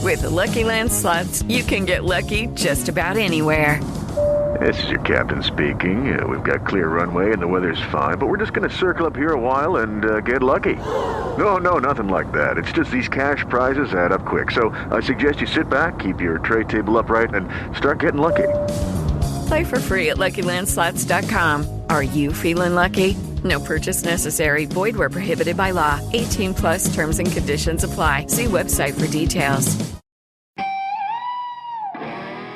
With the Lucky Land Slots, you can get lucky just about anywhere. This is your captain speaking. We've got clear runway and the weather's fine, but we're just going to circle up here a while and get lucky. No, nothing like that. It's just these cash prizes add up quick. So I suggest you sit back, keep your tray table upright, and start getting lucky. Play for free at LuckyLandSlots.com. Are you feeling lucky? No purchase necessary. Void where prohibited by law. 18 plus terms and conditions apply. See website for details.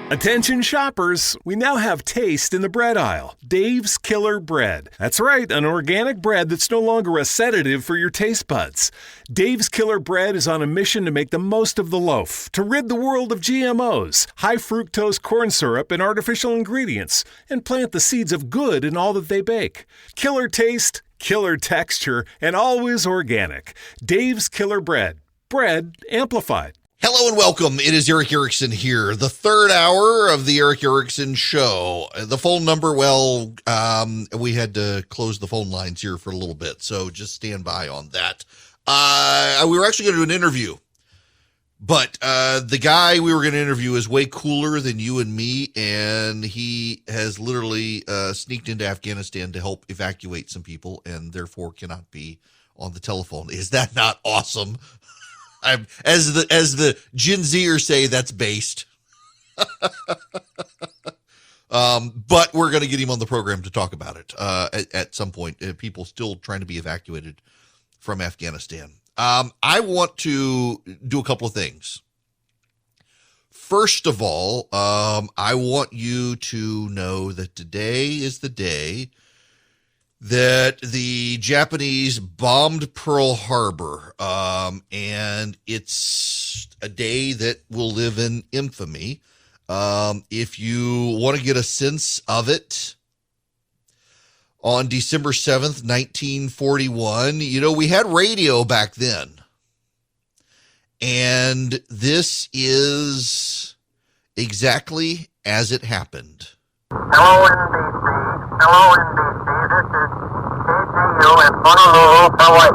Attention shoppers, we now have taste in the bread aisle. Dave's Killer Bread. That's right, an organic bread that's no longer a sedative for your taste buds. Dave's Killer Bread is on a mission to make the most of the loaf, to rid the world of GMOs, high fructose corn syrup, and artificial ingredients, and plant the seeds of good in all that they bake. Killer taste, killer texture, and always organic. Dave's Killer Bread. Bread amplified. Hello and welcome. It is Eric Erickson here, the third hour of the Eric Erickson Show. The phone number, we had to close the phone lines here for a little bit, so just stand by on that. We were actually going to do an interview, but the guy we were going to interview is way cooler than you and me, and he has literally sneaked into Afghanistan to help evacuate some people, and therefore cannot be on the telephone. Is that not awesome? As the Gen Zers say, that's based. But we're going to get him on the program to talk about it at some point. People still trying to be evacuated from Afghanistan. I want to do a couple of things. First of all, I want you to know that today is the day that the Japanese bombed Pearl Harbor, and it's a day that will live in infamy. If you want to get a sense of it, on December 7th, 1941, we had radio back then, and this is exactly as it happened. Hello, NBC. Hello, NBC. This is KGU in Honolulu, Hawaii.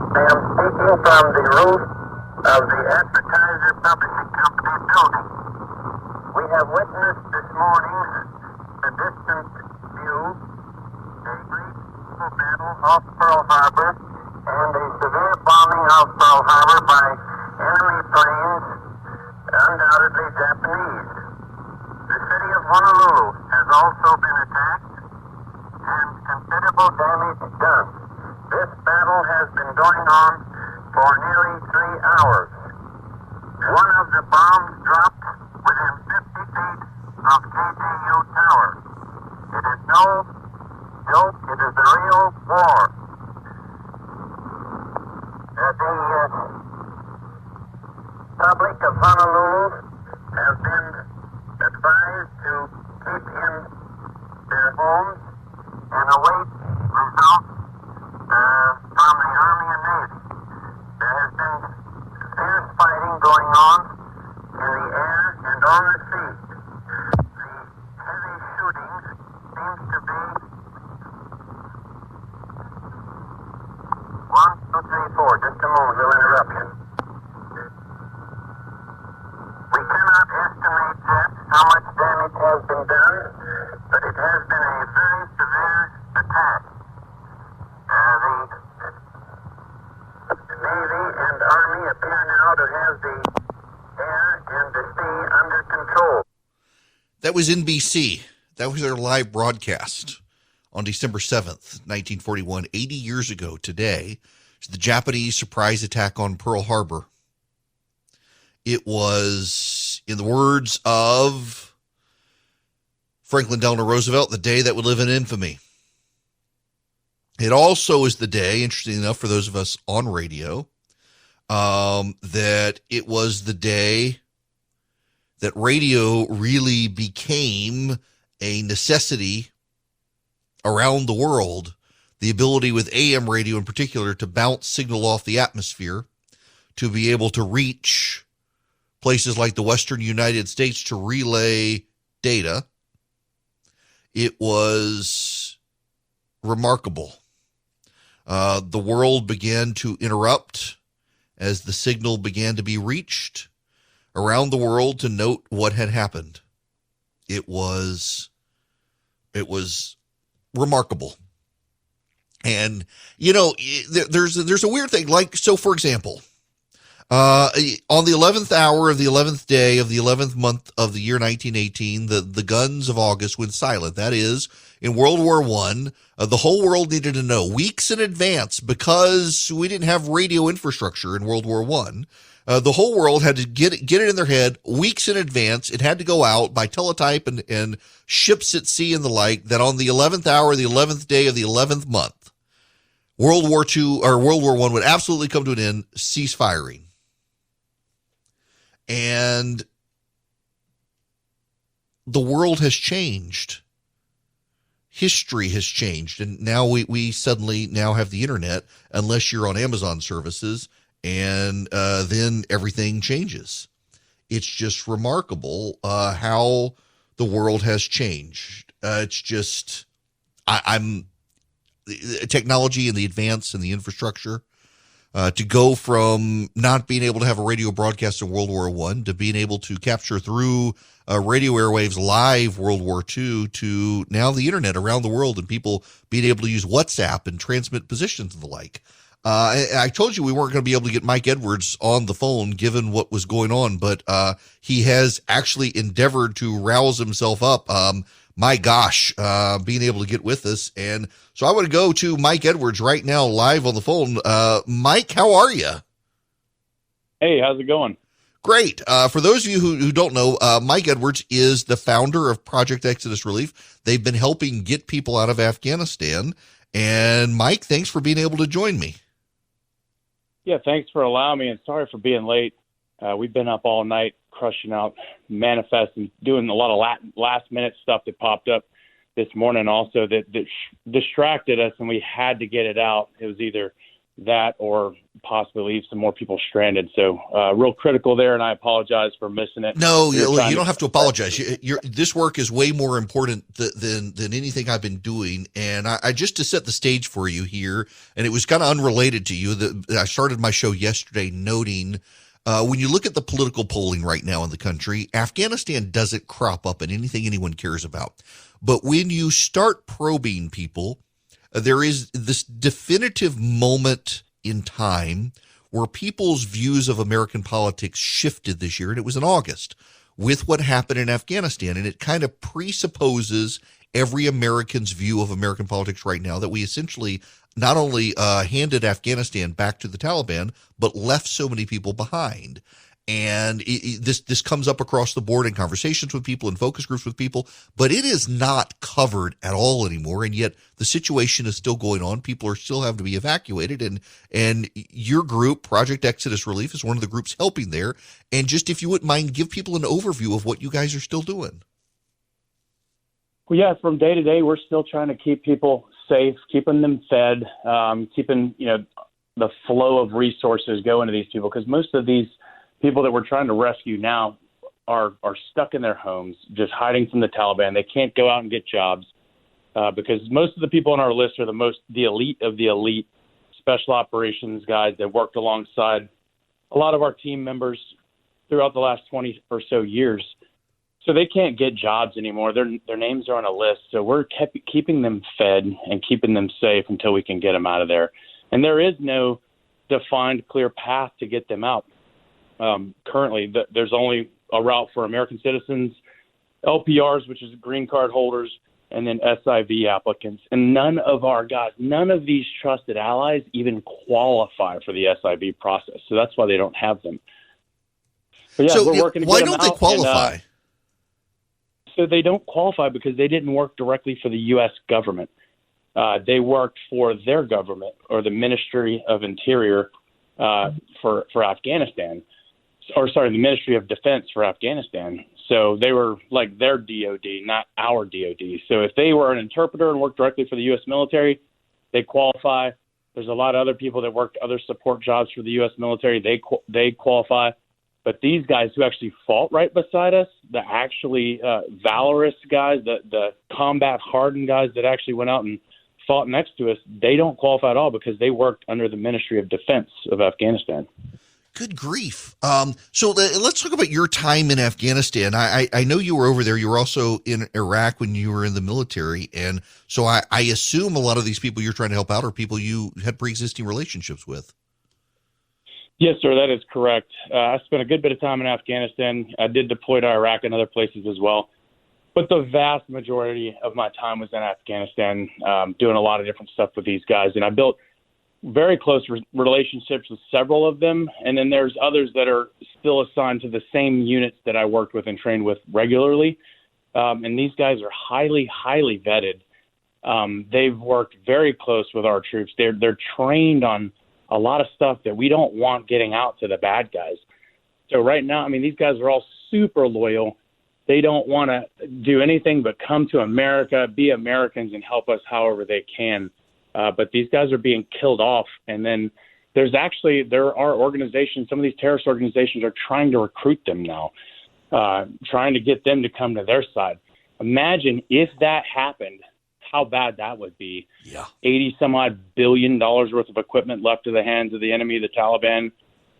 I am speaking from the roof of the Advertiser Publishing Company building. We have witnessed this morning a distant view, a great battle off Pearl Harbor, and a severe bombing of Pearl Harbor by enemy planes, undoubtedly Japanese. The city of Honolulu has also been attacked and considerable damage done. This battle has been going on for nearly 3 hours. One of the bombs dropped within 50 feet of KGU Tower. It is no joke, it is a real war. The public of Honolulu have been advised to keep in their homes and await results from the Army and Navy. There has been fierce fighting going on in the air and on the sea. The heavy shooting seems to be 1, 2, 3, 4. Just a moment, no interruption. We cannot estimate yet how much damage has been done, but it has been a very severe attack. The Navy and Army appear now to have the air and the sea under control. That was NBC. That was their live broadcast on December 7th, 1941, 80 years ago today. It's the Japanese surprise attack on Pearl Harbor. It was, in the words of Franklin Delano Roosevelt, the day that would live in infamy. It also is the day, interesting enough for those of us on radio, that it was the day that radio really became a necessity around the world. The ability with AM radio in particular to bounce signal off the atmosphere, to be able to reach places like the Western United States to relay data. It was remarkable. The world began to interrupt as the signal began to be reached around the world to note what had happened. It was remarkable. And, there's a weird thing. Like, so for example, on the 11th hour of the 11th day of the 11th month of the year 1918, the guns of August went silent. That is, in World War I, the whole world needed to know weeks in advance, because we didn't have radio infrastructure in World War I. The whole world had to get it in their head weeks in advance. It had to go out by teletype and ships at sea and the like, that on the 11th hour, the 11th day of the 11th month, World War I would absolutely come to an end, cease firing. And the world has changed. History has changed. And now we suddenly now have the internet, unless you're on Amazon services, and then everything changes. It's just remarkable how the world has changed. It's just, technology and the advance and the infrastructure, to go from not being able to have a radio broadcast in World War I to being able to capture through radio airwaves live World War II, to now the internet around the world and people being able to use WhatsApp and transmit positions and the like. I told you we weren't going to be able to get Mike Edwards on the phone given what was going on, but he has actually endeavored to rouse himself up. My gosh, being able to get with us. And so I want to go to Mike Edwards right now, live on the phone. Mike, how are you? Hey, how's it going? Great. For those of you who don't know, Mike Edwards is the founder of Project Exodus Relief. They've been helping get people out of Afghanistan. And Mike, thanks for being able to join me. Yeah, thanks for allowing me, and sorry for being late. We've been up all night crushing out manifesting, doing a lot of last-minute stuff that popped up this morning also that distracted us, and we had to get it out. It was either that or possibly leave some more people stranded. So real critical there, and I apologize for missing it. No, you don't have to apologize. This work is way more important than anything I've been doing. And I just to set the stage for you here, and it was kind of unrelated to you, I started my show yesterday noting when you look at the political polling right now in the country, Afghanistan doesn't crop up in anything anyone cares about. But when you start probing people, there is this definitive moment in time where people's views of American politics shifted this year, and it was in August with what happened in Afghanistan. And it kind of presupposes every American's view of American politics right now, that we essentially not only handed Afghanistan back to the Taliban, but left so many people behind. And this comes up across the board in conversations with people and focus groups with people, but it is not covered at all anymore. And yet the situation is still going on. People are still having to be evacuated. And your group, Project Exodus Relief, is one of the groups helping there. And just, if you wouldn't mind, give people an overview of what you guys are still doing. Well, yeah, from day to day, we're still trying to keep people safe, keeping them fed, keeping, the flow of resources going to these people, because most of these people that we're trying to rescue now are stuck in their homes, just hiding from the Taliban. They can't go out and get jobs because most of the people on our list are the elite of the elite special operations guys that worked alongside a lot of our team members throughout the last 20 or so years. So they can't get jobs anymore. Their names are on a list. So we're keeping them fed and keeping them safe until we can get them out of there. And there is no defined, clear path to get them out. Currently, there's only a route for American citizens, LPRs, which is green card holders, and then SIV applicants. And none of these trusted allies even qualify for the SIV process. So that's why they don't have them. But yeah, we're working to get them out. Why don't they qualify? So they don't qualify because they didn't work directly for the U.S. government. They worked for their government, or the Ministry of Interior for Afghanistan. The Ministry of Defense for Afghanistan. So they were like their DOD, not our DOD. So if they were an interpreter and worked directly for the U.S. military, they qualify. There's a lot of other people that worked other support jobs for the U.S. military. They qualify. But these guys who actually fought right beside us, the actually valorous guys, the combat hardened guys that actually went out and fought next to us, they don't qualify at all because they worked under the Ministry of Defense of Afghanistan. Good grief. So let's talk about your time in Afghanistan. I know you were over there. You were also in Iraq when you were in the military. And so I assume a lot of these people you're trying to help out are people you had pre-existing relationships with. Yes, sir, that is correct. I spent a good bit of time in Afghanistan. I did deploy to Iraq and other places as well. But the vast majority of my time was in Afghanistan, doing a lot of different stuff with these guys. And I built very close relationships with several of them. And then there's others that are still assigned to the same units that I worked with and trained with regularly. And these guys are highly, highly vetted. They've worked very close with our troops. They're trained on a lot of stuff that we don't want getting out to the bad guys. So right now, I mean, these guys are all super loyal. They don't want to do anything but come to America, be Americans, and help us however they can. But these guys are being killed off. And then there are organizations, some of these terrorist organizations are trying to recruit them now, trying to get them to come to their side. Imagine if that happened, how bad that would be. Yeah. $80-some-odd billion worth of equipment left to the hands of the enemy, the Taliban.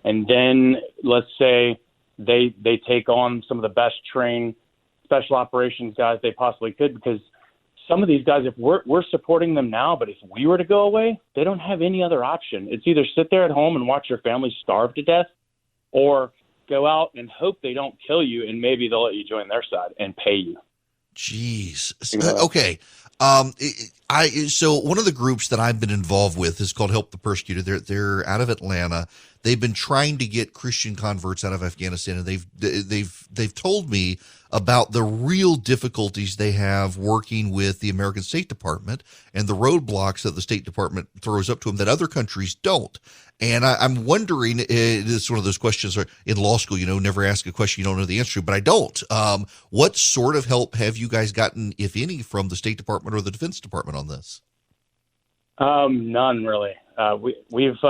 And then let's say they take on some of the best trained special operations guys they possibly could, because some of these guys, if we're supporting them now, but if we were to go away, they don't have any other option. It's either sit there at home and watch your family starve to death, or go out and hope they don't kill you, and maybe they'll let you join their side and pay you. Jeez. Okay. So one of the groups that I've been involved with is called Help the Persecuted. They're out of Atlanta. They've been trying to get Christian converts out of Afghanistan, and they've told me about the real difficulties they have working with the American State Department and the roadblocks that the State Department throws up to them that other countries don't. And I'm wondering, it's one of those questions in law school, never ask a question you don't know the answer to, but I don't. What sort of help have you guys gotten, if any, from the State Department or the Defense Department on this? None, really. There's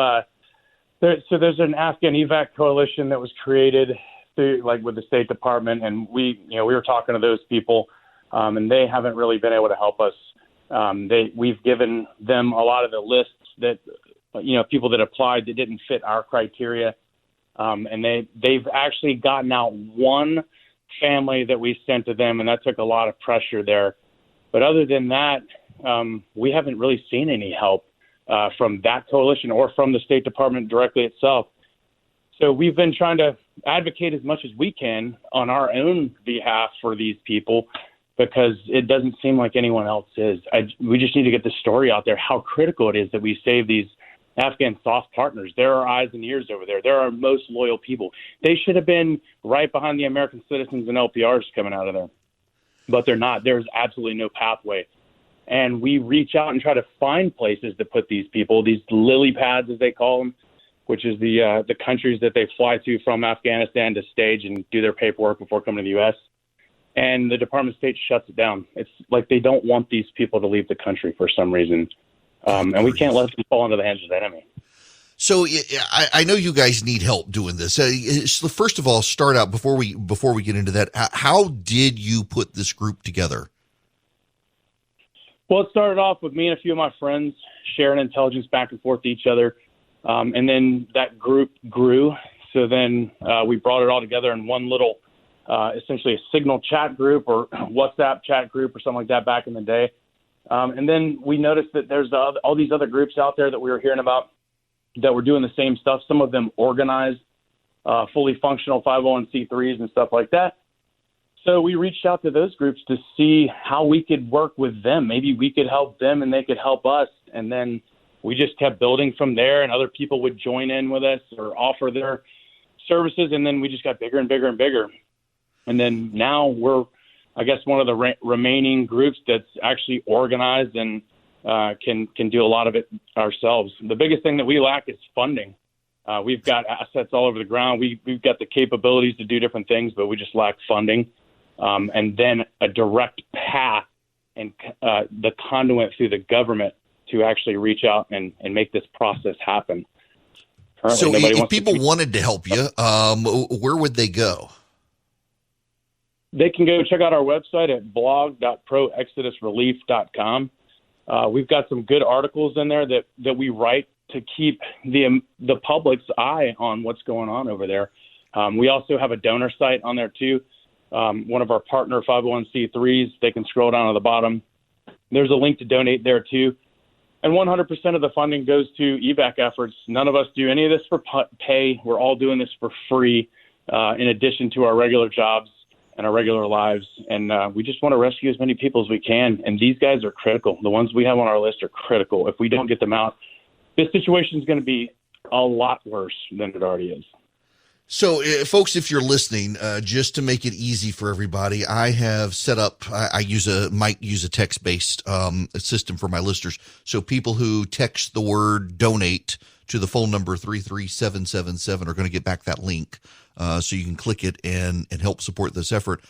an Afghan evac coalition that was created with the State Department, and we were talking to those people, and they haven't really been able to help us. We've given them a lot of the lists that, people that applied that didn't fit our criteria, and they've actually gotten out one family that we sent to them, and that took a lot of pressure there. But other than that, we haven't really seen any help from that coalition or from the State Department directly itself. So we've been trying to advocate as much as we can on our own behalf for these people, because it doesn't seem like anyone else is. We just need to get the story out there, how critical it is that we save these Afghan soft partners. They're our eyes and ears over there. They're our most loyal people. They should have been right behind the American citizens and LPRs coming out of there, but they're not. There's absolutely no pathway. And we reach out and try to find places to put these people, these lily pads, as they call them, which is the countries that they fly to from Afghanistan to stage and do their paperwork before coming to the U.S. And the Department of State shuts it down. It's like they don't want these people to leave the country for some reason. And we can't let them fall into the hands of the enemy. So I know you guys need help doing this. So first of all, start out before we get into that. How did you put this group together? Well, it started off with me and a few of my friends sharing intelligence back and forth to each other. And then that group grew. So then we brought it all together in one little, essentially a Signal chat group or WhatsApp chat group or something like that back in the day. And then we noticed that there's all these other groups out there that we were hearing about that were doing the same stuff. Some of them organized, fully functional 501c3s and stuff like that. So we reached out to those groups to see how we could work with them. Maybe we could help them and they could help us. And then we just kept building from there, and other people would join in with us or offer their services. And then we just got bigger and bigger and bigger. And then now we're, I guess, one of the remaining groups that's actually organized and can do a lot of it ourselves. The biggest thing that we lack is funding. We've got assets all over the ground. We've got the capabilities to do different things, but we just lack funding. And then a direct path and the conduit through the government to actually reach out and make this process happen. So if people wanted to help you, where would they go? They can go check out our website at blog.proexodusrelief.com. We've got some good articles in there that we write to keep the public's eye on what's going on over there. We also have a donor site on there too. One of our partner 501c3s, they can scroll down to the bottom. There's a link to donate there too. And 100% of the funding goes to evac efforts. None of us do any of this for pay. We're all doing this for free, in addition to our regular jobs and our regular lives. And we just want to rescue as many people as we can. And these guys are critical. The ones we have on our list are critical. If we don't get them out, this situation is going to be a lot worse than it already is. So, folks, if you're listening, just to make it easy for everybody, I have set up, might use a text-based system for my listeners. So people who text the word donate to the phone number 33777 are going to get back that link. So you can click it and help support this effort.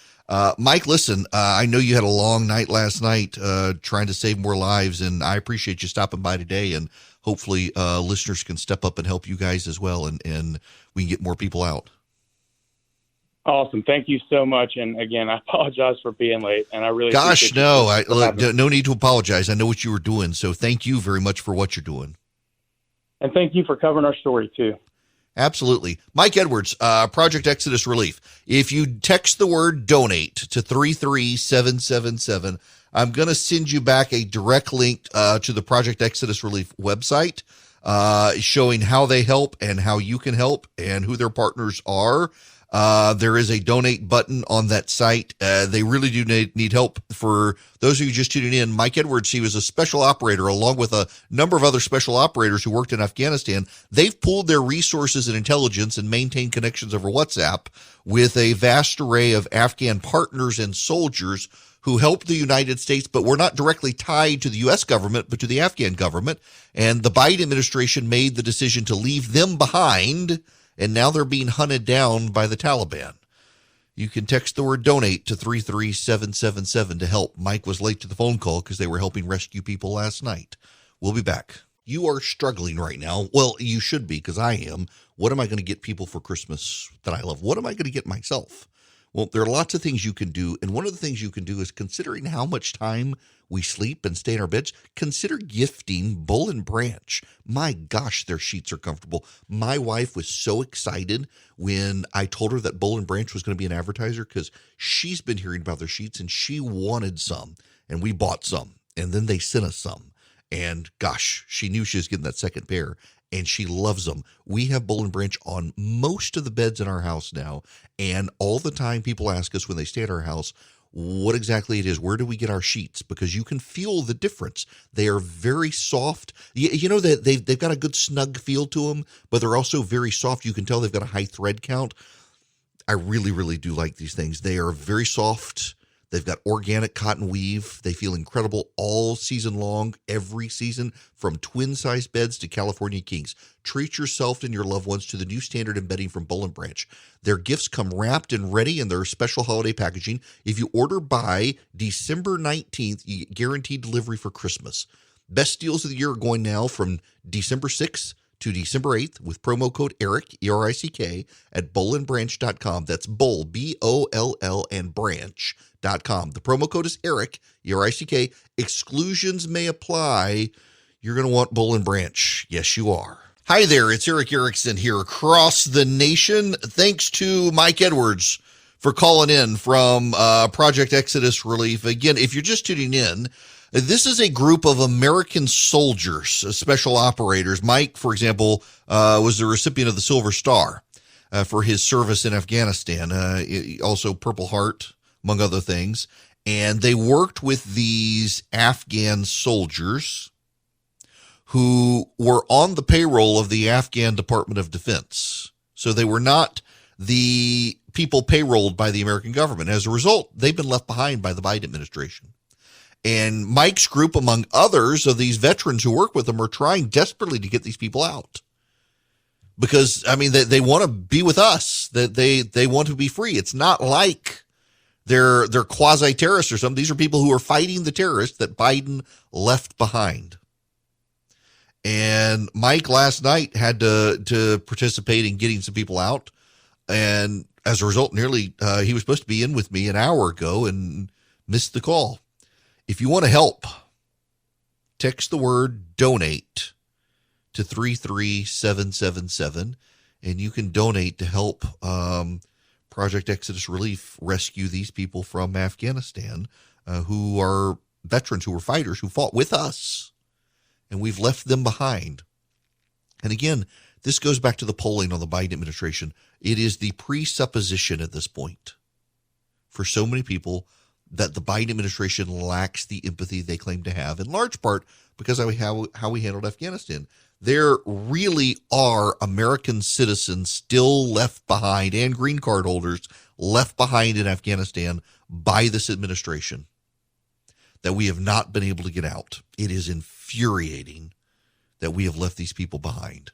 Mike, listen, I know you had a long night last night trying to save more lives, and I appreciate you stopping by today, and hopefully listeners can step up and help you guys as well, and we can get more people out. Awesome. Thank you so much. And again, I apologize for being late, and I really no need to apologize. I know what you were doing, so thank you very much for what you're doing. And thank you for covering our story too. Absolutely. Mike Edwards, Project Exodus Relief. If you text the word donate to 33777, I'm going to send you back a direct link to the Project Exodus Relief website, showing how they help and how you can help and who their partners are. There is a donate button on that site. They really do need help. For those of you just tuning in, Mike Edwards, he was a special operator along with a number of other special operators who worked in Afghanistan. They've pooled their resources and intelligence and maintained connections over WhatsApp with a vast array of Afghan partners and soldiers who helped the United States, but were not directly tied to the U.S. government, but to the Afghan government. And the Biden administration made the decision to leave them behind, and now they're being hunted down by the Taliban. You can text the word donate to 33777 to help. Mike was late to the phone call because they were helping rescue people last night. We'll be back. You are struggling right now. Well, you should be, because I am. What am I going to get people for Christmas that I love? What am I going to get myself? Well, there are lots of things you can do, and one of the things you can do is, considering how much time we sleep and stay in our beds, consider gifting Bull and Branch. My gosh, their sheets are comfortable. My wife was so excited when I told her that Bull and Branch was going to be an advertiser, because she's been hearing about their sheets and she wanted some, and we bought some, and then they sent us some. And gosh, she knew she was getting that second pair, and she loves them. We have Bull and Branch on most of the beds in our house now, and all the time people ask us when they stay at our house what exactly it is. Where do we get our sheets? Because you can feel the difference. They are very soft. You know that they've got a good snug feel to them, but they're also very soft. You can tell they've got a high thread count. I really, really do like these things. They are very soft. They've got organic cotton weave. They feel incredible all season long, every season, from twin-size beds to California Kings. Treat yourself and your loved ones to the new standard in bedding from Bull and Branch. Their gifts come wrapped and ready in their special holiday packaging. If you order by December 19th, you get guaranteed delivery for Christmas. Best deals of the year are going now from December 6th to December 8th with promo code ERIC, E-R-I-C-K, at bullandbranch.com. That's Bull, B-O-L-L, and branch.com. The promo code is ERIC, E-R-I-C-K. Exclusions may apply. You're going to want Bull and Branch. Yes, you are. Hi there, it's Eric Erickson here across the nation. Thanks to Mike Edwards for calling in from Project Exodus Relief. Again, if you're just tuning in, this is a group of American soldiers, special operators. Mike, for example, was the recipient of the Silver Star for his service in Afghanistan, also Purple Heart, among other things. And they worked with these Afghan soldiers who were on the payroll of the Afghan Department of Defense. So they were not the people payrolled by the American government. As a result, they've been left behind by the Biden administration. And Mike's group, among others of these veterans who work with them, are trying desperately to get these people out. Because, I mean, they want to be with us. They want to be free. It's not like they're quasi-terrorists or something. These are people who are fighting the terrorists that Biden left behind. And Mike last night had to participate in getting some people out. And as a result, he was supposed to be in with me an hour ago and missed the call. If you want to help, text the word donate to 33777, and you can donate to help Project Exodus Relief rescue these people from Afghanistan who are veterans, who were fighters, who fought with us, and we've left them behind. And again, this goes back to the polling on the Biden administration. It is the presupposition at this point for so many people that the Biden administration lacks the empathy they claim to have, in large part because of how we handled Afghanistan. There really are American citizens still left behind, and green card holders left behind in Afghanistan by this administration that we have not been able to get out. It is infuriating that we have left these people behind.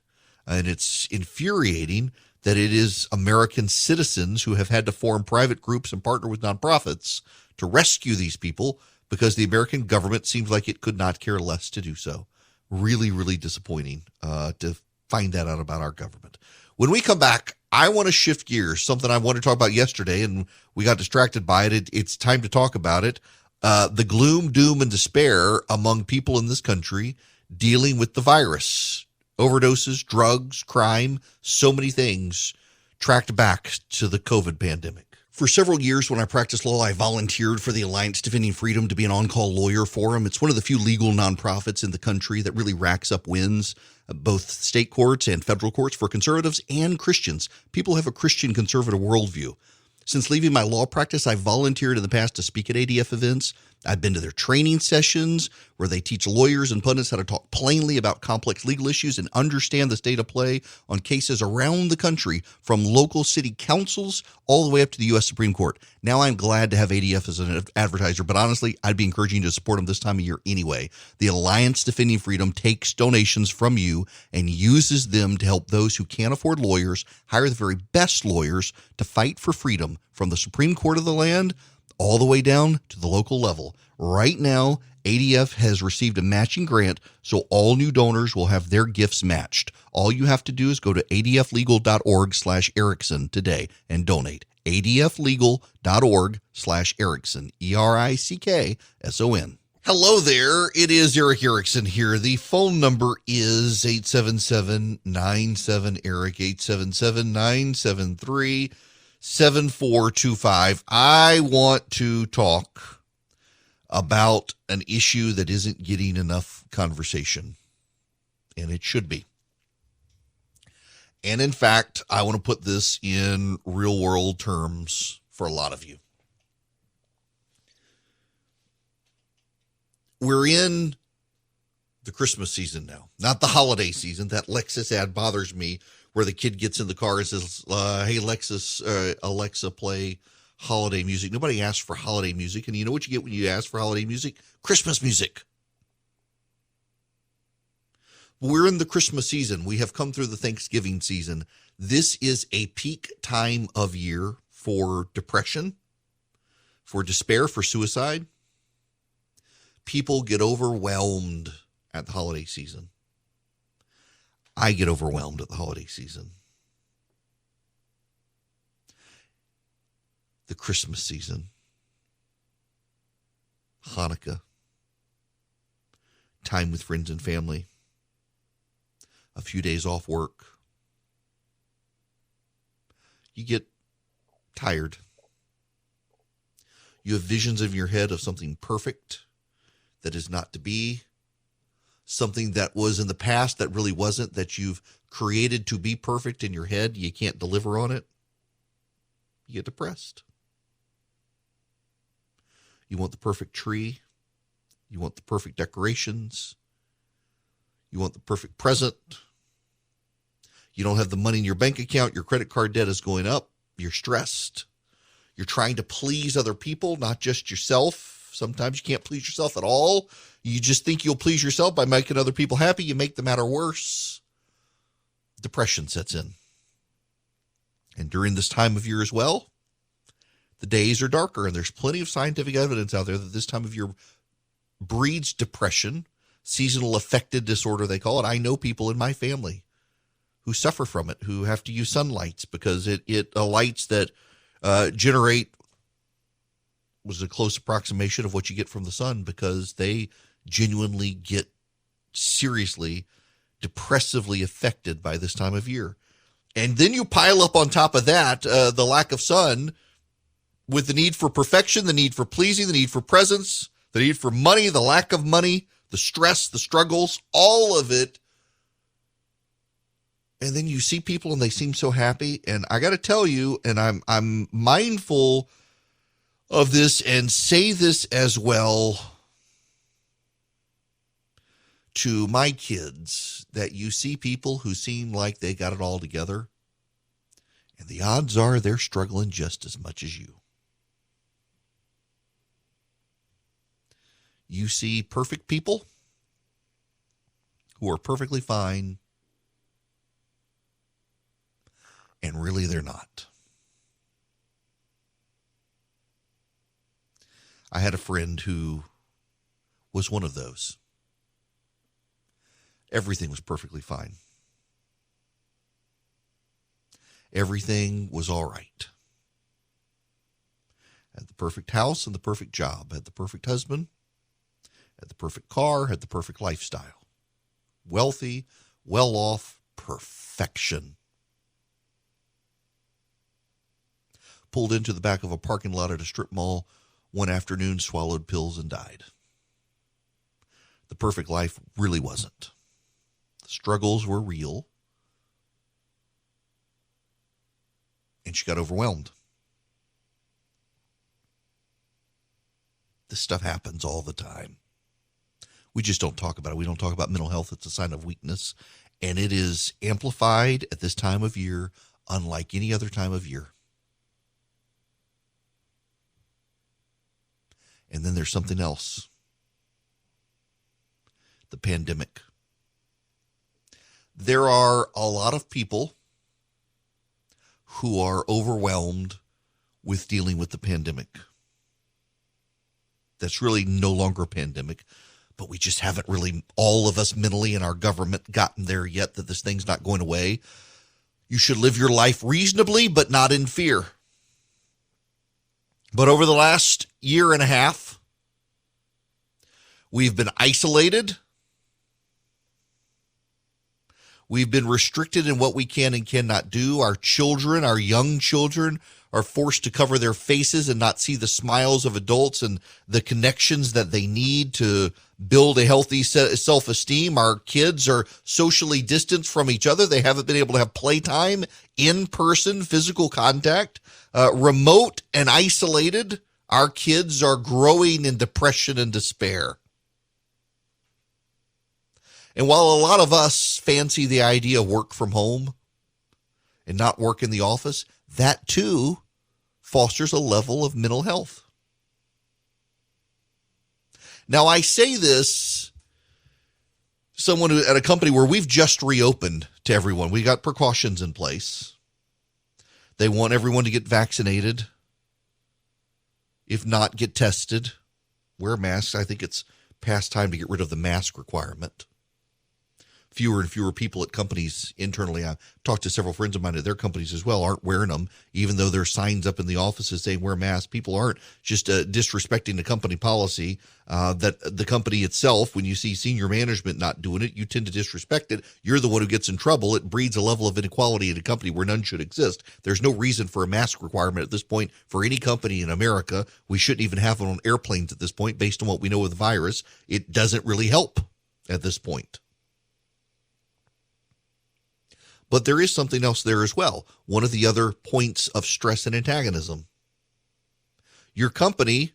And it's infuriating that it is American citizens who have had to form private groups and partner with nonprofits to rescue these people because the American government seems like it could not care less to do so. Really, really disappointing to find that out about our government. When we come back, I want to shift gears, something I wanted to talk about yesterday, and we got distracted by it. It's time to talk about it. The gloom, doom, and despair among people in this country dealing with the virus. Overdoses, drugs, crime, so many things tracked back to the COVID pandemic. For several years when I practiced law, I volunteered for the Alliance Defending Freedom to be an on-call lawyer for them. It's one of the few legal nonprofits in the country that really racks up wins, both state courts and federal courts, for conservatives and Christians. People have a Christian conservative worldview. Since leaving my law practice, I've volunteered in the past to speak at ADF events. I've been to their training sessions where they teach lawyers and pundits how to talk plainly about complex legal issues and understand the state of play on cases around the country, from local city councils all the way up to the U.S. Supreme Court. Now I'm glad to have ADF as an advertiser, but honestly, I'd be encouraging you to support them this time of year anyway. The Alliance Defending Freedom takes donations from you and uses them to help those who can't afford lawyers hire the very best lawyers to fight for freedom, from the Supreme Court of the land all the way down to the local level. Right now, ADF has received a matching grant, so all new donors will have their gifts matched. All you have to do is go to adflegal.org/Erickson today and donate. adflegal.org/Erickson, ERICKSON. Hello there, it is Eric Erickson here. The phone number is 877-97-ERIC, 877-973-7425. I want to talk about an issue that isn't getting enough conversation, and it should be. And in fact, I want to put this in real world terms for a lot of you. We're in the Christmas season now, not the holiday season. That Lexus ad bothers me, where the kid gets in the car and says, hey, Alexa, play holiday music. Nobody asks for holiday music. And you know what you get when you ask for holiday music? Christmas music. We're in the Christmas season. We have come through the Thanksgiving season. This is a peak time of year for depression, for despair, for suicide. People get overwhelmed at the holiday season. I get overwhelmed at the holiday season. The Christmas season, Hanukkah, time with friends and family, a few days off work. You get tired. You have visions in your head of something perfect that is not to be, something that was in the past that really wasn't, that you've created to be perfect in your head. You can't deliver on it. You get depressed. You want the perfect tree. You want the perfect decorations. You want the perfect present. You don't have the money in your bank account. Your credit card debt is going up. You're stressed. You're trying to please other people, not just yourself. Sometimes you can't please yourself at all. You just think you'll please yourself by making other people happy. You make the matter worse. Depression sets in. And during this time of year as well, the days are darker, and there's plenty of scientific evidence out there that this time of year breeds depression, seasonal affective disorder, they call it. I know people in my family who suffer from it, who have to use sunlights because it lights that generate was a close approximation of what you get from the sun, because they genuinely get seriously depressively affected by this time of year. And then you pile up on top of that the lack of sun with the need for perfection, the need for pleasing, the need for presence, the need for money, the lack of money, the stress, the struggles, all of it. And then you see people and they seem so happy. And I got to tell you, and I'm mindful of this and say this as well to my kids, that you see people who seem like they got it all together, and the odds are they're struggling just as much as you. You see perfect people who are perfectly fine, and really they're not. I had a friend who was one of those. Everything was perfectly fine. Everything was all right. Had the perfect house and the perfect job, had the perfect husband, had the perfect car, had the perfect lifestyle. Wealthy, well off, perfection. Pulled into the back of a parking lot at a strip mall one afternoon, swallowed pills, and died. The perfect life really wasn't. The struggles were real. And she got overwhelmed. This stuff happens all the time. We just don't talk about it. We don't talk about mental health. It's a sign of weakness. And it is amplified at this time of year, unlike any other time of year. And then there's something else. The pandemic. There are a lot of people who are overwhelmed with dealing with the pandemic. That's really no longer a pandemic, but we just haven't really, all of us mentally in our government, gotten there yet that this thing's not going away. You should live your life reasonably, but not in fear. But over the last year and a half, we've been isolated. We've been restricted in what we can and cannot do. Our children, our young children, are forced to cover their faces and not see the smiles of adults and the connections that they need to build a healthy self-esteem. Our kids are socially distanced from each other. They haven't been able to have playtime, in-person, physical contact. Remote and isolated, our kids are growing in depression and despair. And while a lot of us fancy the idea of work from home and not work in the office, that too fosters a level of mental health. Now, I say this, someone at a company where we've just reopened to everyone. We got precautions in place. They want everyone to get vaccinated. If not, get tested. Wear masks. I think it's past time to get rid of the mask requirement. Fewer and fewer people at companies internally. I talked to several friends of mine at their companies as well, aren't wearing them, even though there's signs up in the offices saying wear masks. People aren't just disrespecting the company policy that the company itself, when you see senior management not doing it, you tend to disrespect it. You're the one who gets in trouble. It breeds a level of inequality in a company where none should exist. There's no reason for a mask requirement at this point for any company in America. We shouldn't even have it on airplanes at this point based on what we know of the virus. It doesn't really help at this point. But there is something else there as well. One of the other points of stress and antagonism. Your company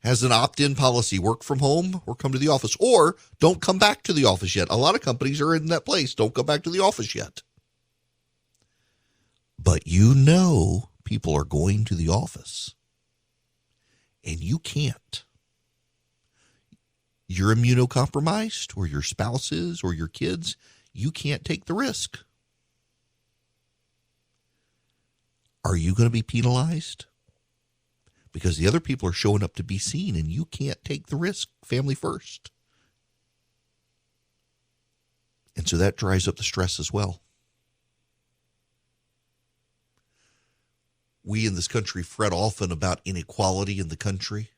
has an opt-in policy, work from home or come to the office, or don't come back to the office yet. A lot of companies are in that place. Don't come back to the office yet. But you know people are going to the office, and you can't. You're immunocompromised, or your spouse is, or your kids. You can't take the risk. Are you going to be penalized? Because the other people are showing up to be seen and you can't take the risk. Family first. And so that drives up the stress as well. We in this country fret often about inequality in the country.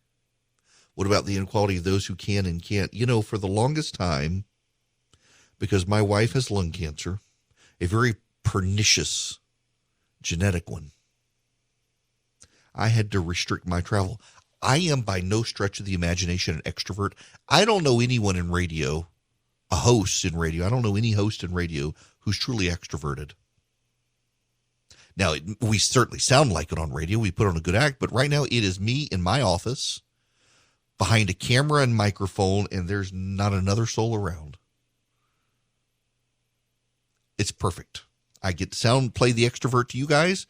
What about the inequality of those who can and can't? You know, for the longest time, because my wife has lung cancer, a very pernicious genetic one. I had to restrict my travel. I am by no stretch of the imagination an extrovert. I don't know anyone in radio, a host in radio. I don't know any host in radio who's truly extroverted. Now, we certainly sound like it on radio. We put on a good act, but right now it is me in my office behind a camera and microphone, and there's not another soul around. It's perfect. I get to play the extrovert to you guys,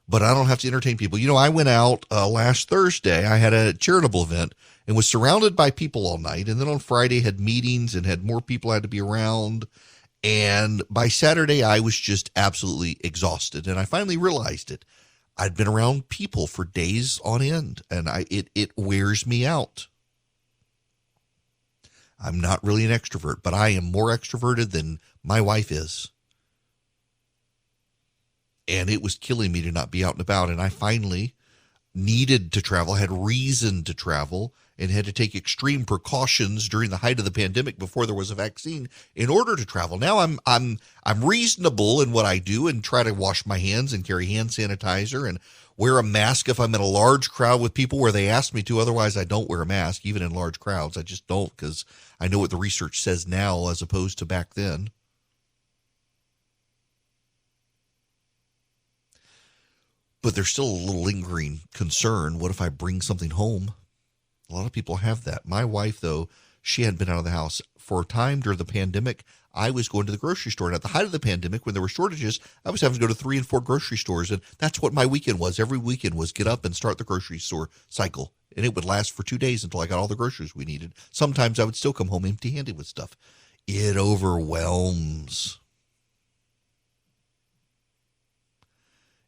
but I don't have to entertain people. You know, I went out last Thursday. I had a charitable event and was surrounded by people all night. And then on Friday had meetings and had more people I had to be around. And by Saturday, I was just absolutely exhausted. And I finally realized it. I'd been around people for days on end, and it wears me out. I'm not really an extrovert, but I am more extroverted than my wife is. And it was killing me to not be out and about. And I finally needed to travel, had reason to travel, and had to take extreme precautions during the height of the pandemic before there was a vaccine in order to travel. Now I'm reasonable in what I do and try to wash my hands and carry hand sanitizer and wear a mask if I'm in a large crowd with people where they ask me to. Otherwise, I don't wear a mask, even in large crowds. I just don't, because I know what the research says now as opposed to back then. But there's still a little lingering concern. What if I bring something home? A lot of people have that. My wife, though, she hadn't been out of the house. For a time during the pandemic, I was going to the grocery store. And at the height of the pandemic, when there were shortages, I was having to go to 3 and 4 grocery stores. And that's what my weekend was. Every weekend was get up and start the grocery store cycle. And it would last for 2 days until I got all the groceries we needed. Sometimes I would still come home empty-handed with stuff. It overwhelms.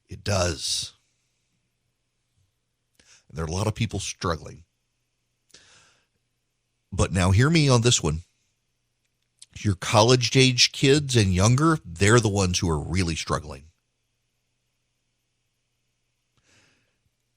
It does. And there are a lot of people struggling. But now hear me on this one. Your college-age kids and younger, they're the ones who are really struggling.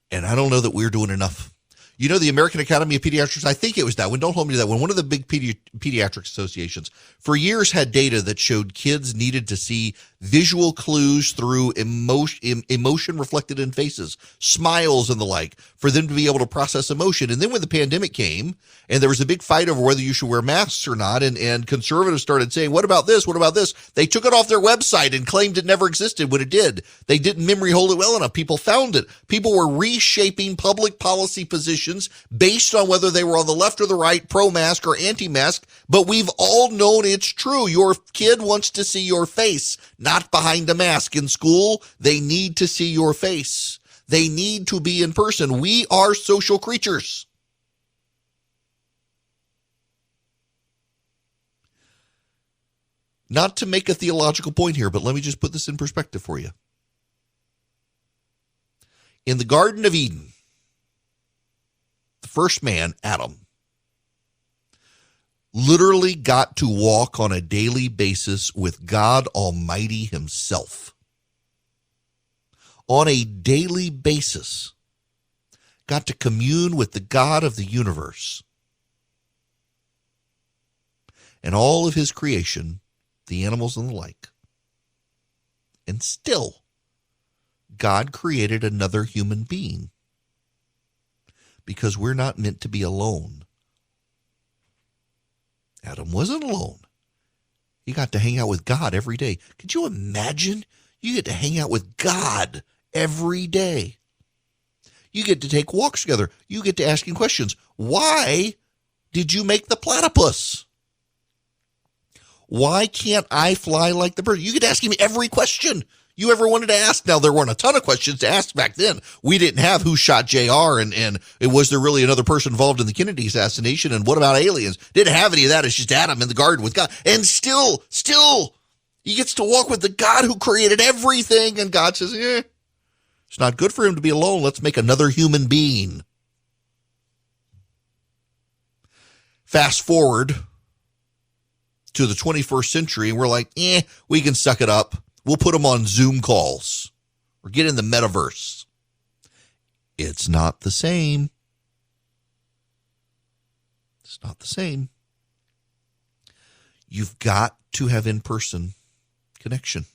And I don't know that we're doing enough. You know, the American Academy of Pediatrics, I think it was that one. Don't hold me to that one. One of the big pediatric associations for years had data that showed kids needed to see visual clues through emotion reflected in faces, smiles and the like, for them to be able to process emotion. And then when the pandemic came and there was a big fight over whether you should wear masks or not, and conservatives started saying, what about this? What about this? They took it off their website and claimed it never existed when it did. They didn't memory hold it well enough. People found it. People were reshaping public policy positions based on whether they were on the left or the right, pro-mask or anti-mask, but we've all known it's true. Your kid wants to see your face, not behind a mask. In school, they need to see your face. They need to be in person. We are social creatures. Not to make a theological point here, but let me just put this in perspective for you. In the Garden of Eden, the first man, Adam, literally got to walk on a daily basis with God Almighty himself. On a daily basis, got to commune with the God of the universe and all of his creation, the animals and the like. And still, God created another human being. Because we're not meant to be alone. Adam wasn't alone. He got to hang out with God every day. Could you imagine? You get to hang out with God every day. You get to take walks together. You get to ask him questions. Why did you make the platypus? Why can't I fly like the bird? You get to ask him every question you ever wanted to ask. Now, there weren't a ton of questions to ask back then. We didn't have who shot JR and was there really another person involved in the Kennedy assassination, and what about aliens? Didn't have any of that. It's just Adam in the garden with God. And still, he gets to walk with the God who created everything, and God says, it's not good for him to be alone. Let's make another human being. Fast forward to the 21st century, and we're like, we can suck it up. We'll put them on Zoom calls or get in the metaverse. It's not the same. It's not the same. you've got to have in-person connection.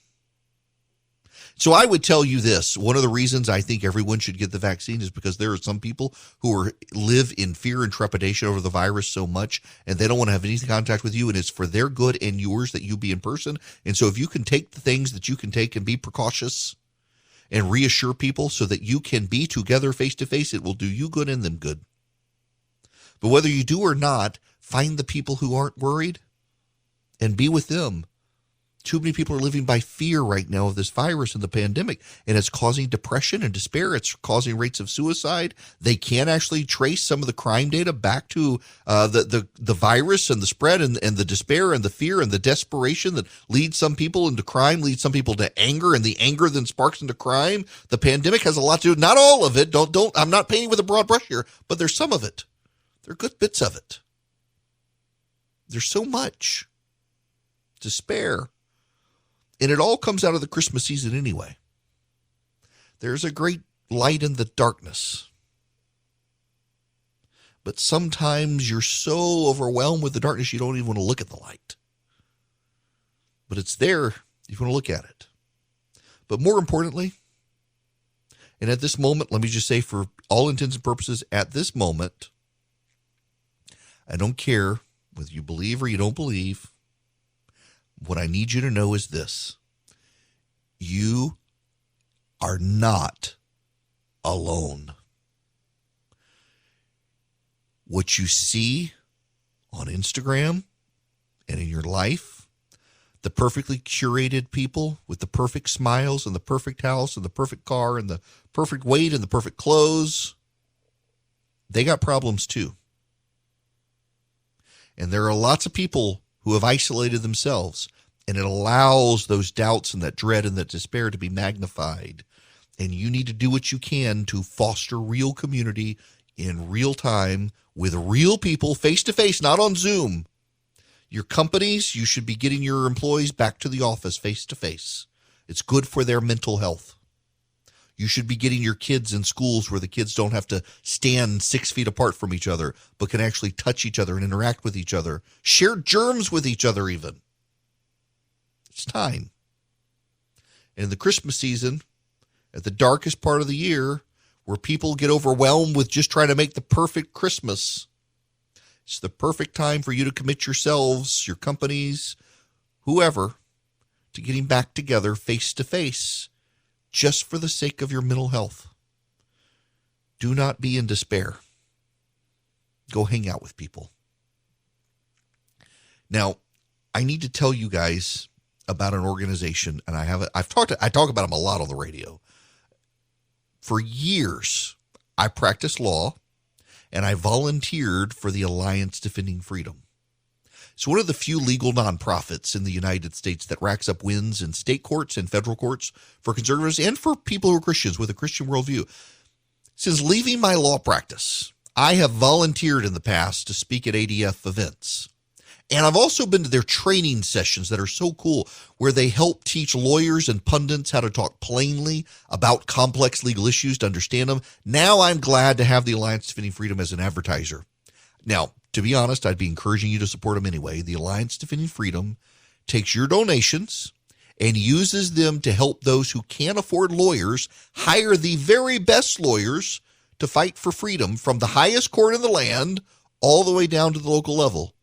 So I would tell you this. One of the reasons I think everyone should get the vaccine is because there are some people who live in fear and trepidation over the virus so much, and they don't want to have any contact with you, and it's for their good and yours that you be in person. And so if you can take the things that you can take and be precautious and reassure people so that you can be together face-to-face, it will do you good and them good. But whether you do or not, find the people who aren't worried and be with them. Too many people are living by fear right now of this virus and the pandemic, and it's causing depression and despair. It's causing rates of suicide. They can't actually trace some of the crime data back to the virus and the spread and the despair and the fear and the desperation that leads some people into crime, leads some people to anger, and the anger then sparks into crime. The pandemic has a lot to do, not all of it. I'm not painting with a broad brush here, but there's some of it. There are good bits of it. There's so much despair. And it all comes out of the Christmas season anyway. There's a great light in the darkness. But sometimes you're so overwhelmed with the darkness you don't even want to look at the light. But it's there. You want to look at it. But more importantly, and at this moment, let me just say for all intents and purposes, at this moment, I don't care whether you believe or you don't believe. What I need you to know is this. You are not alone. What you see on Instagram and in your life, the perfectly curated people with the perfect smiles and the perfect house and the perfect car and the perfect weight and the perfect clothes, they got problems too. And there are lots of people who have isolated themselves, and it allows those doubts and that dread and that despair to be magnified. And you need to do what you can to foster real community in real time with real people, face-to-face, not on Zoom. Your companies, you should be getting your employees back to the office face-to-face. It's good for their mental health. You should be getting your kids in schools where the kids don't have to stand 6 feet apart from each other, but can actually touch each other and interact with each other, share germs with each other even. It's time. And in the Christmas season, at the darkest part of the year, where people get overwhelmed with just trying to make the perfect Christmas, it's the perfect time for you to commit yourselves, your companies, whoever, to getting back together face to face. Just for the sake of your mental health. Do not be in despair. Go hang out with people. Now, I need to tell you guys about an organization, and I talk about them a lot on the radio. For years, I practiced law, and I volunteered for the Alliance Defending Freedom. It's one of the few legal nonprofits in the United States that racks up wins in state courts and federal courts for conservatives and for people who are Christians with a Christian worldview. Since leaving my law practice, I have volunteered in the past to speak at ADF events. And I've also been to their training sessions that are so cool, where they help teach lawyers and pundits how to talk plainly about complex legal issues to understand them. Now I'm glad to have the Alliance Defending Freedom as an advertiser. Now, to be honest, I'd be encouraging you to support them anyway. The Alliance Defending Freedom takes your donations and uses them to help those who can't afford lawyers hire the very best lawyers to fight for freedom from the highest court in the land all the way down to the local level.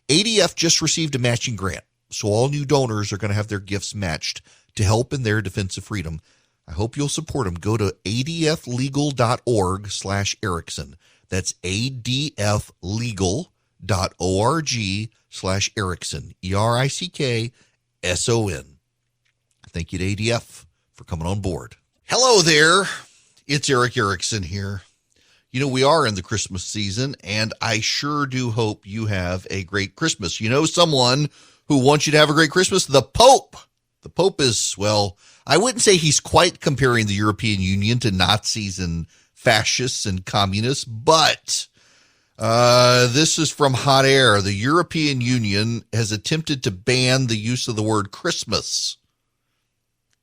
ADF just received a matching grant, so all new donors are going to have their gifts matched to help in their defense of freedom. I hope you'll support them. Go to adflegal.org/Erickson. That's adflegal.org/Erickson, ERICKSON. Thank you to ADF for coming on board. Hello there. It's Eric Erickson here. You know, we are in the Christmas season, and I sure do hope you have a great Christmas. You know someone who wants you to have a great Christmas? The Pope. The Pope is, well, I wouldn't say he's quite comparing the European Union to Nazis and fascists and communists, but this is from Hot Air. The European Union has attempted to ban the use of the word Christmas,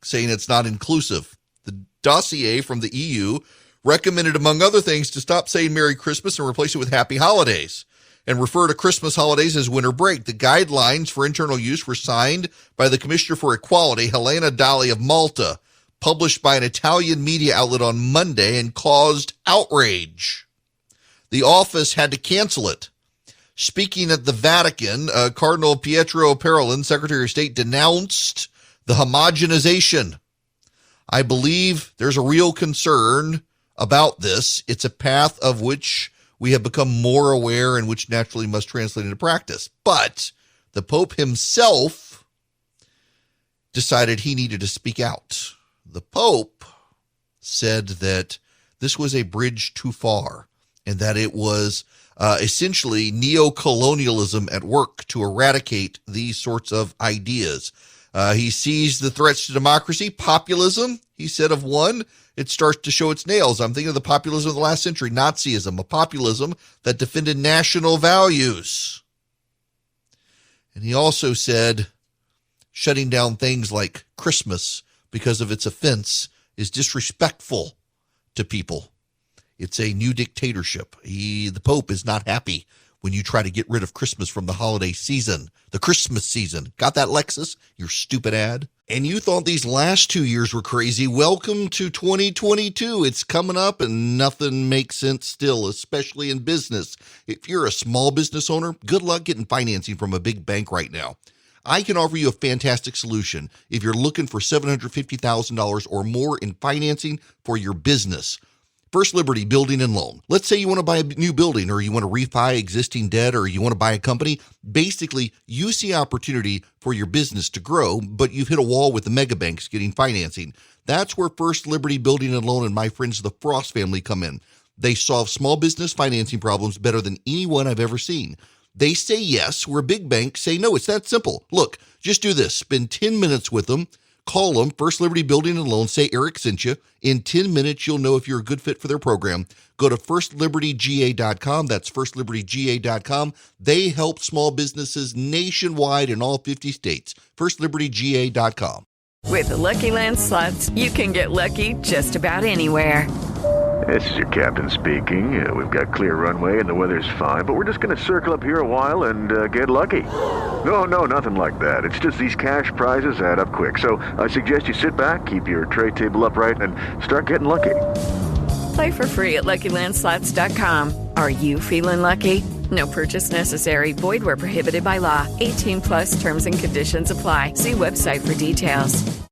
saying it's not inclusive. The dossier from the EU recommended, among other things, to stop saying Merry Christmas and replace it with Happy Holidays. and refer to Christmas holidays as winter break. The guidelines for internal use were signed by the Commissioner for Equality, Helena Dalli of Malta, published by an Italian media outlet on Monday, and caused outrage. The office had to cancel it. Speaking at the Vatican, Cardinal Pietro Parolin, Secretary of State, denounced the homogenization. I believe there's a real concern about this. It's a path of which we have become more aware and which naturally must translate into practice. But the Pope himself decided he needed to speak out. The Pope said that this was a bridge too far and that it was essentially neo-colonialism at work to eradicate these sorts of ideas. He sees the threats to democracy. Populism, he said, of one, it starts to show its nails. I'm thinking of the populism of the last century, Nazism, a populism that defended national values. And he also said shutting down things like Christmas because of its offense is disrespectful to people. It's a new dictatorship. The Pope is not happy when you try to get rid of Christmas from the holiday season, the Christmas season. Got that, Lexus? Your stupid ad? And you thought these last 2 years were crazy. Welcome to 2022. It's coming up and nothing makes sense still, especially in business. If you're a small business owner, good luck getting financing from a big bank right now. I can offer you a fantastic solution if you're looking for $750,000 or more in financing for your business. First Liberty Building and Loan. Let's say you want to buy a new building or you want to refi existing debt or you want to buy a company. Basically, you see opportunity for your business to grow, but you've hit a wall with the mega banks getting financing. That's where First Liberty Building and Loan and my friends the Frost family come in. They solve small business financing problems better than anyone I've ever seen. They say yes, where big banks say no. It's that simple. Look, just do this. Spend 10 minutes with them. Call them, First Liberty Building and Loan, say Eric sent you. In 10 minutes, you'll know if you're a good fit for their program. Go to firstlibertyga.com. That's firstlibertyga.com. They help small businesses nationwide in all 50 states. firstlibertyga.com. With the Lucky Land Slots, you can get lucky just about anywhere. This is your captain speaking. We've got clear runway and the weather's fine, but we're just going to circle up here a while and get lucky. No, nothing like that. It's just these cash prizes add up quick. So I suggest you sit back, keep your tray table upright, and start getting lucky. Play for free at LuckyLandSlots.com. Are you feeling lucky? No purchase necessary. Void where prohibited by law. 18+ terms and conditions apply. See website for details.